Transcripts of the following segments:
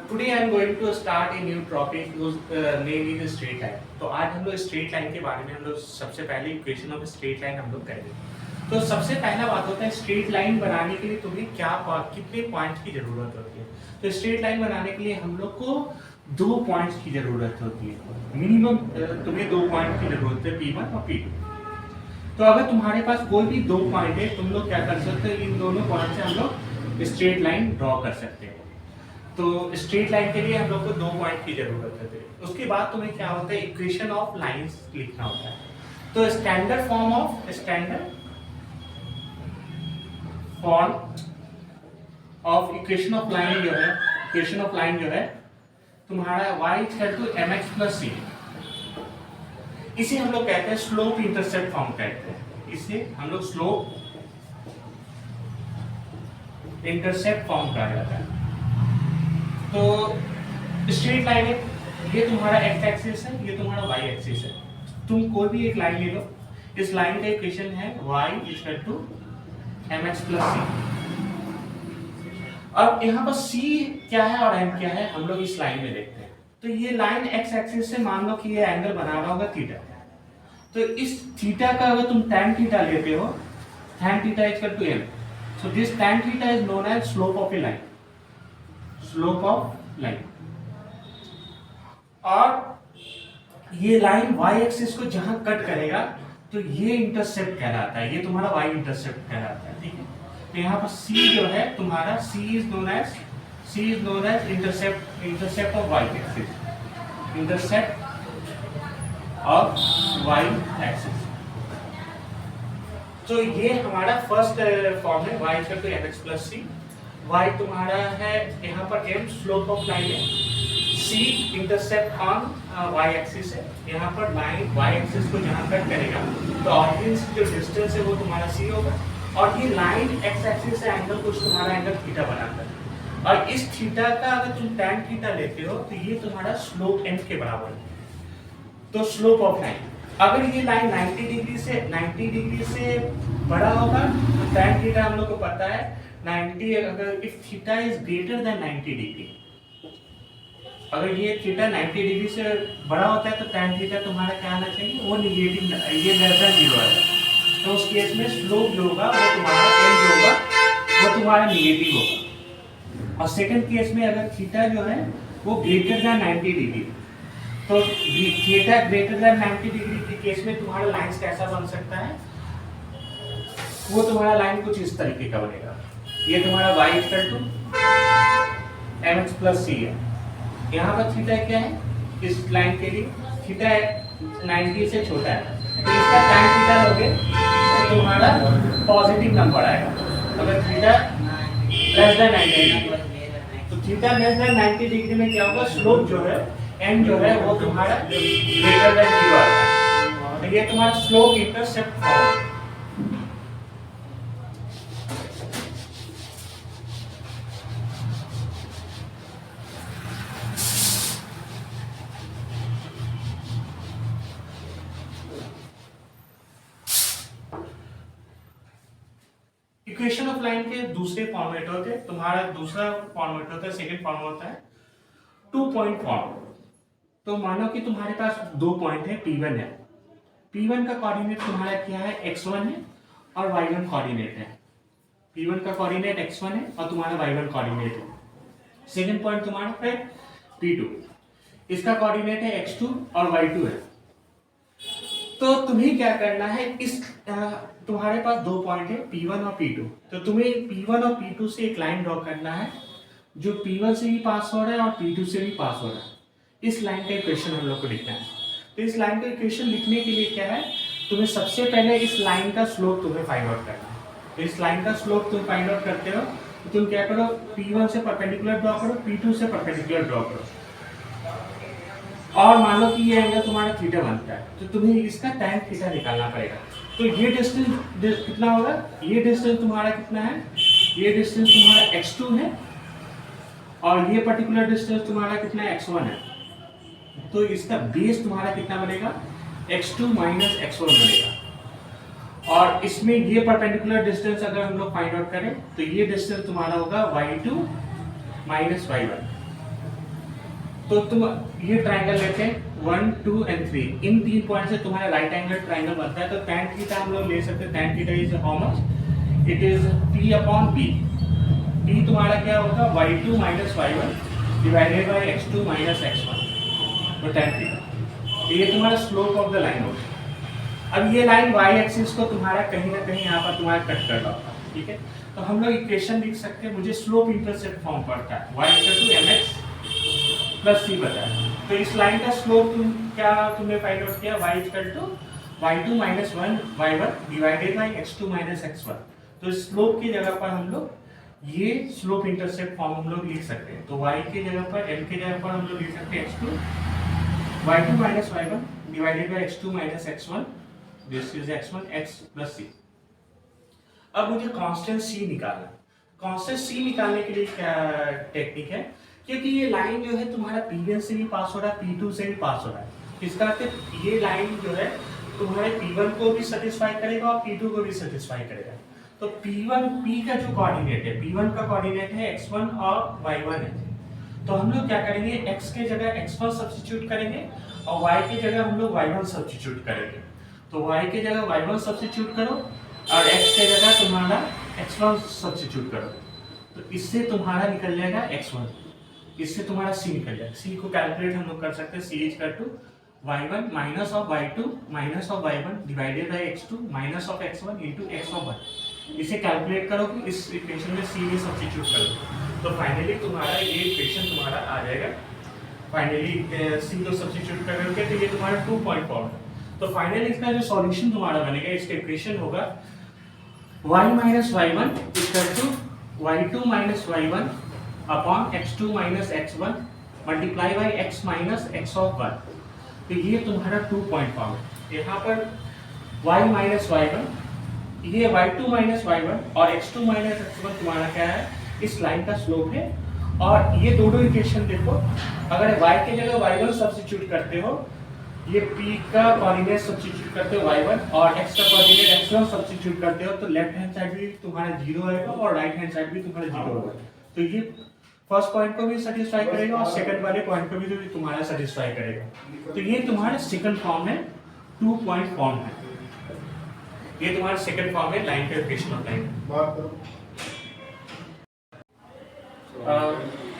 Today I am going to start a new topic name is straight line. तो आज हम लोग straight line के बारे में हम लोग सबसे पहले इक्वेशन ऑफ स्ट्रेट लाइन हम लोग करेंगे। तो सबसे पहला बात होता है स्ट्रेट लाइन बनाने के लिए तुम्हें कितने पॉइंट्स की जरूरत होती है। तो स्ट्रेट लाइन बनाने के लिए हम लोग को 2 पॉइंट्स की जरूरत होती है मिनिमम। तुम्हें 2 पॉइंट की जरूरत है, P1 और P2। तो अगर तुम्हारे पास कोई भी 2 पॉइंट है, तुम लोग क्या कर सकते हो, इन दोनों पॉइंट से हम लोग स्ट्रेट लाइन ड्रॉ कर सकते हैं। तो स्ट्रेट लाइन के लिए हम लोग को 2 पॉइंट की जरूरत है। उसके बाद तुम्हें क्या होता है, इक्वेशन ऑफ लाइंस लिखना होता है। तो standard form of equation of line जो है तुम्हारा y = mx + c। इसे हम लोग कहते हैं स्लोप इंटरसेप्ट फॉर्म कहते हैं। इसे हम लोग स्लोप इंटरसेप्ट फॉर्म कहा जाता है। तो स्ट्रेट लाइन है, ये तुम्हारा x एक्सिस है, ये तुम्हारा y एक्सिस है। तुम कोई भी एक लाइन ले लो, इस लाइन का इक्वेशन है y = mx + c। अब यहाँ पर c क्या है और m क्या है, हम लोग इस लाइन में देखते हैं। तो ये लाइन x एक्सिस से मान लो कि ये एंगल बना रहा होगा थीटा। तो इस थीटा का अगर तुम tan थीटा लेते हो, tan theta = m, so this tan theta is known as slope of a line, और ये लाइन y एक्सिस को जहां कट करेगा तो ये इंटरसेप्ट कहलाता है, ये तुम्हारा y इंटरसेप्ट कहलाता है। ठीक है, तो यहाँ पर c जो है तुम्हारा c is known as intercept of y axis, intercept of y axis। तो ये हमारा फर्स्ट फॉर्म है, y = mx + c। y तुम्हारा है यहाँ पर m स्लोप ऑफ लाइन है, c intercept on y axis है। यहाँ पर लाइन y एक्सिस को जहाँ कट करेगा तो ऑरिजिन से जो डिस्टेंस है वो तुम्हारा c होगा, और ये लाइन x एक्सिस से एंगल कुछ तुम्हारा एंगल थीटा बनाता है। और इस थीटा का अगर तुम tan थीटा लेते हो तो ये तुम्हारा स्लोप m के बराबर है। तो स्लोप ऑफ लाइन, अगर ये लाइन 90 डिग्री से बड़ा होगा तो tan थीटा हम लोग को पता है 90, अगर if theta is greater than 90 degree, अगर ये थीटा 90 डिग्री से बड़ा होता है तो tan थीटा तुम्हारा क्या आना चाहिए, वो नेगेटिव, ये लेस देन 0 है। तो उस केस में स्लोप जो होगा वो तुम्हारा m जो होगा वो तुम्हारा नेगेटिव होगा। और सेकंड केस में अगर थीटा जो है वो ग्रेटर देन 90 डिग्री, तो थीटा ग्रेटर देन 90 डिग्री के केस में तुम्हारा लाइन कैसा बन सकता है, वो तुम्हारा लाइन कुछ इस तरीके का बनेगा। ये तुम्हारा y = mx + c है। यहाँ पर थीटा क्या है, इस लाइन के लिए थीटा 90 से छोटा है, तो इसका tan थीटा लोगे तो तुम्हारा पॉजिटिव नंबर आएगा। अगर थीटा लेस देन 90, तो थीटा लेस देन 90 डिग्री में क्या होगा, स्लोप जो है m जो है वो तुम्हारा ग्रेटर देन 0 आता है। तो ये तुम्हारा slope intercept form. Equation of line के दूसरे फॉर्मेट होते हैं, तुम्हारा दूसरा फॉर्मेट होता है, सेकंड फॉर्म होता है 2 पॉइंट फॉर्म। तो मानो कि तुम्हारे पास 2 पॉइंट है, P1 है। P1 का कोऑर्डिनेट तुम्हारा क्या है, x1 है, और y1 कोऑर्डिनेट है। P1 का कोऑर्डिनेट x1 है और तुम्हारा y1 कोऑर्डिनेट है। सेकंड पॉइंट तुम्हारा है P2, इसका कोऑर्डिनेट है x2 और y2 है। तो तुम्हें क्या करना है, इस तुम्हारे पास 2 पॉइंट है P1 और P2, तो तुम्हें P1 और P2 से एक लाइन ड्रॉ करना है जो P1 से भी पास हो रहा है और P2 से भी पास हो रहा है। इस लाइन का इक्वेशन हम लोग को लिखना है। तो इस लाइन का इक्वेशन लिखने के लिए क्या है, तुम्हें सबसे पहले इस लाइन का स्लोप तुम्हें फाइंड आउट करना है। तो इस लाइन का स्लोप तुम फाइंड आउट करते हो तो तुम क्या करो, P1 से परपेंडिकुलर ड्रॉ करो, P2 से परपेंडिकुलर ड्रॉ करो, और मान लो कि ये एंगल तुम्हारा थीटा बनता है, तो तुम्हें इसका tan थीटा निकालना पड़ेगा। तो ये डिस्टेंस कितना होगा, ये डिस्टेंस तुम्हारा कितना है, ये डिस्टेंस तुम्हारा x2 है, और ये पर्टिकुलर डिस्टेंस तुम्हारा कितना है, x1 है। तो इसका बेस तुम्हारा कितना बनेगा, x2 - x1 बनेगा। और इसमें ये परपेंडिकुलर डिस्टेंस अगर हम लोग फाइंड आउट करें तो ये डिस्टेंस तुम्हारा होगा y2 माइनस y1। तो तुम ये ट्रायंगल लेते हैं 1 2 एंड 3, इन 3 पॉइंट से तुम्हारा राइट एंगल ट्रायंगल बनता है। तो tan थीटा हम लोग ले सकते हैं, tan theta is how much, it is p upon b। p तुम्हारा क्या होगा, y2 minus y1 divided by x2 minus x1, तो tan थीटा। ये तुम्हारा स्लोप ऑफ द लाइन होगा। अब ये लाइन y एक्सिस को तुम्हारा कहीं ना कहीं यहाँ पर तुम्हारा कट कर रहा होगा, ठीक है। तो हम लोग इक्वेशन लिख सकते हैं, मुझे स्लोप इंटरसेप्ट फॉर्म पड़ता है, y mx प्लस c पता है। तो इस लाइन का स्लोप तुमने फाइंड आउट किया, y2 minus 1 y1 divided by x2 minus x1। तो स्लोप की जगह पर हम लोग ये स्लोप इंटरसेप्ट फॉर्म हम लोग लिख सकते हैं। तो y की जगह पर m की जगह पर हम लोग लिख सकते हैं y2 minus y1 divided by x2 minus x1, this is x1 x plus c। अब मुझे कांस्टेंट c निकालना। कांस्टेंट c निकालने के लिए क्या टेक्निक है, क्योंकि ये लाइन जो है तुम्हारा P1 से भी पास हो रहा है, P2 से भी पास हो रहा है। इसका अर्थ ये लाइन जो है तुम्हारे P1 को भी सेटिस्फाई करेगा और P2 को भी सेटिस्फाई करेगा। तो P1 P का जो कोऑर्डिनेट है, P1 का कोऑर्डिनेट है x1 और y1 है। तो हम लोग क्या करेंगे, x के जगह x1 सब्स्टिट्यूट करेंगे और y के जगह हम लोग y1 सब्स्टिट्यूट करेंगे। तो y के जगह y1 सब्स्टिट्यूट करो और x के जगह तुम्हारा x1 सब्स्टिट्यूट करो। तो इससे तुम्हारा निकल जाएगा x1, इससे तुम्हारा c निकल जाएगा। c को कैलकुलेट हम लोग कर सकते हैं, c is equal to y1 minus of y2 minus of y1 divided by x2 minus of x1 into x of y। इसे कैलकुलेट करो कि इस इक्वेशन में c में सब्स्टिट्यूट करो, तो फाइनली तुम्हारा ये इक्वेशन तुम्हारा आ जाएगा। फाइनली c को सब्स्टिट्यूट करोगे तो ये तुम्हारा 2 पॉइंट फॉर्म है। तो फाइनली इसका जो सॉल्यूशन तुम्हारा बनेगा, इसका इक्वेशन होगा y minus y1 equal to y2 minus y1 upon x2 minus x1 multiply by x minus x of 1। तो ये तुम्हारा 2 पॉइंट फॉर्म है। यहाँ पर y माइनस y1, ये y2 माइनस y1 और x2 माइनस x1 तुम्हारा क्या है, इस लाइन का स्लोप है। और ये दोनों इक्वेशन देखो, अगर y के जगह y1 सब्स्टिट्यूट करते हो, ये p का कोऑर्डिनेट सब्स्टिट्यूट करते हो y1 और x का कोऑर्डिनेट x1 सब्स्टिट्यूट करते हो, तो लेफ्ट हैंड साइड भी तुम्हारा 0 आएगा और राइट हैंड साइड भी तुम्हारा 0 होगा। तो ये फर्स्ट पॉइंट को भी सेटिस्फाई करेगा और सेकंड वाले पॉइंट को भी तुम्हारा सेटिस्फाई करेगा। तो ये तुम्हारा सेकंड फॉर्म है, 2 पॉइंट फॉर्म है। ये तुम्हारा सेकंड फॉर्म है लाइन का इक्वेशन ऑफ लाइन।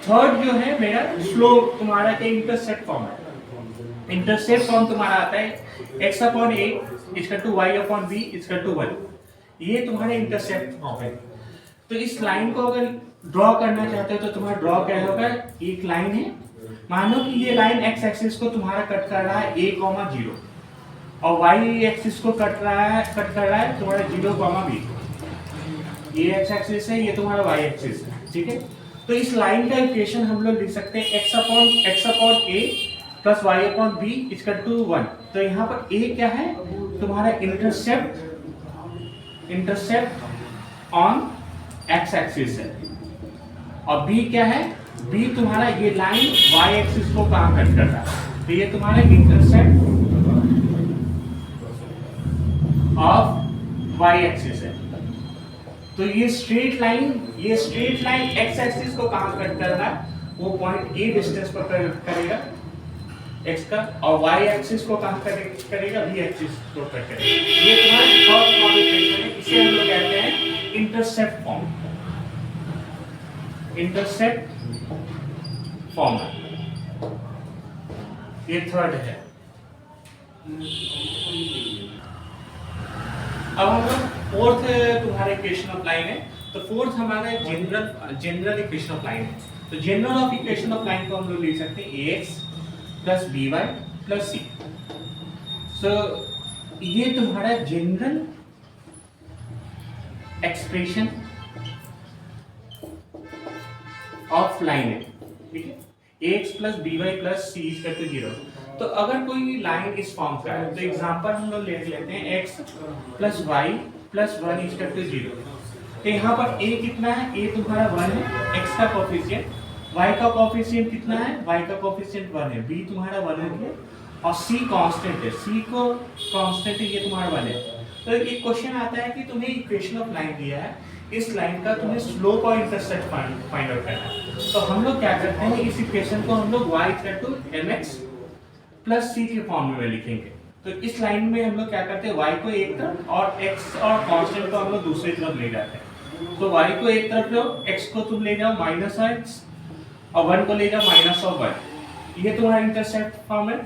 थर्ड जो है मेरा स्लोप तुम्हारा के इंटरसेप्ट फॉर्म है। इंटरसेप्ट फॉर्म तुम्हारा आता है x upon a equal to y upon b equal to 1। ये तुम्हारा इंटरसेप्ट फॉर्म है। तो इस लाइन को अगर ड्रॉ करना चाहते हो तो तुम्हारा ड्रॉ क्या होगा, एक लाइन है, मानो कि ये लाइन x एक्सिस को तुम्हारा कट कर रहा है a, 0 और y एक्सिस को कट कर रहा है तुम्हारा 0, b। ये x एक्सिस है, ये तुम्हारा y एक्सिस है, ठीक है। तो इस लाइन का इक्वेशन हम लोग लिख सकते हैं x upon a plus y upon b equal to 1। तो यहाँ पर a क्या है, तुम्हारा इंटरसेप्ट ऑन x एक्सिस है और b क्या है, b तुम्हारा ये लाइन y एक्सिस को कहां कट कर रहा है। तो ये तुम्हारा इंटरसेप्ट ऑफ y एक्सिस है। तो ये स्ट्रेट लाइन x एक्सिस को कहां कट कर रहा है, वो पॉइंट a डिस्टेंस पर करेगा x का, और y एक्सिस को कहां करेगा, b एक्सिस को कट करेगा। ये तुम्हारा थर्ड फॉर्म इक्वेशन है, इसे हम लोग कहते हैं इंटरसेप्ट फॉर्म। इंटरसेप्ट फॉर्म ये थर्ड है। अब हम लोग फोर्थ तुम्हारे इक्वेशन ऑफ लाइन है। तो फोर्थ हमारा जनरल इक्वेशन ऑफ लाइन है। तो general of equation of line को हम लोग लिख सकते हैं ax plus by plus c। सो ये तुम्हारा जनरल एक्सप्रेशन ऑफ लाइन है, ठीक है। ax plus by plus c equal to 0। तो अगर कोई लाइन इस फॉर्म का है तो एग्जांपल हम लोग ले लेते हैं x plus y plus 1 equal to 0। तो यहाँ पर a कितना है, a तुम्हारा 1 है, x का कोफिशिएंट, y का कोफिशिएंट कितना है, y का कोफिशिएंट 1 है, b तुम्हारा 1 है और c कांस्टेंट है, c को कांस्टेंट है, ये तुम्हारा 1 है। तो एक क्वेश्चन आता है कि तुम्हें इक्वेशन ऑफ लाइन दिया है, इस लाइन का तुम्हें स्लोप और इंटरसेप्ट फाइंड आउट करना है। तो हम लोग क्या करते हैं, इस इक्वेशन को हम लोग y = mx प्लस c के फॉर्म में लिखेंगे। तो इस लाइन में हम लोग क्या करते हैं, y को एक तरफ और x और कांस्टेंट को हम लोग दूसरी तरफ ले जाते हैं। तो y को एक तरफ लो, x को तुम ले जाओ -x और 1 को ले जाओ -1, ये तुम्हारा इंटरसेप्ट फॉर्म है।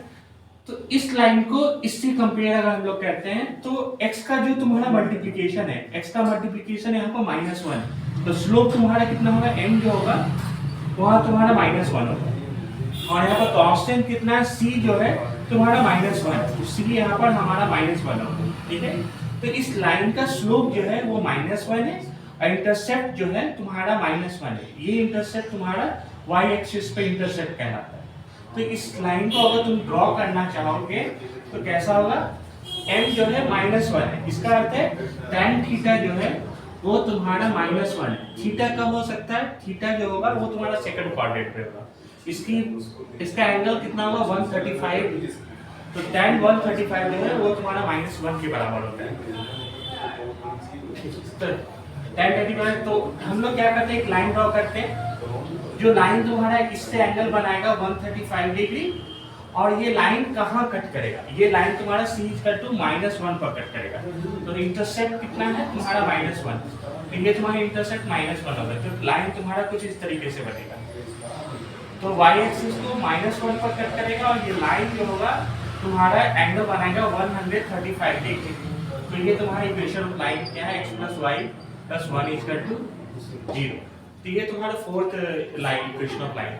तो इस लाइन को इससे कंपेयर अगर हम लोग करते हैं तो x का जो तुम्हारा मल्टीप्लिकेशन है, x का मल्टीप्लिकेशन यहाँ पर -1, तो स्लोप तुम्हारा कितना होगा, m जो होगा वहाँ तुम्हारा -1 होगा, और यहाँ पर कांस्टेंट कितना है, c जो है तुम्हारा -1, तो c यहाँ पर हमारा -1 होगा, ठीक है। तो इस लाइन का स्लोप जो है वो -1 है और इंटरसेप्ट जो है तुम्हारा -1 है। ये इंटरसेप्ट तुम्हारा y एक्सिस पे इंटरसेप्ट कहलाता है। तो इस लाइन को अगर तुम ड्रॉ करना चाहोगे तो कैसा होगा, m जो है -1 है, इसका अर्थ है tan थीटा जो है वो तुम्हारा -1 है। थीटा कब हो सकता है, थीटा जो होगा वो तुम्हारा सेकंड क्वाड्रेंट पे होगा, इसका एंगल कितना होगा 135, तो tan 135 जो है वो तुम्हारा -1 के बराबर होता है। तो tan 35, तो हम लोग क्या करते हैं, एक लाइन ड्रॉ करते हैं, जो लाइन तुम्हारा इससे एंगल बनाएगा 135 डिग्री, और ये लाइन कहाँ कट करेगा, ये लाइन तुम्हारा c = -1 पर कट करेगा। तो इंटरसेप्ट कितना है तुम्हारा -1, तो ये तुम्हारा इंटरसेप्ट -1 होगा। तो लाइन तुम्हारा कुछ इस तरीके से बनेगा, तो y एक्सिस को -1 पर कट करेगा और ये लाइन जो होगा तुम्हारा एंगल बनाएगा 135 डिग्री। तो ये तुम्हारा इक्वेशन ऑफ लाइन क्या है, x + y + 1 = 0। तो ये तुम्हारा fourth line, equation of line.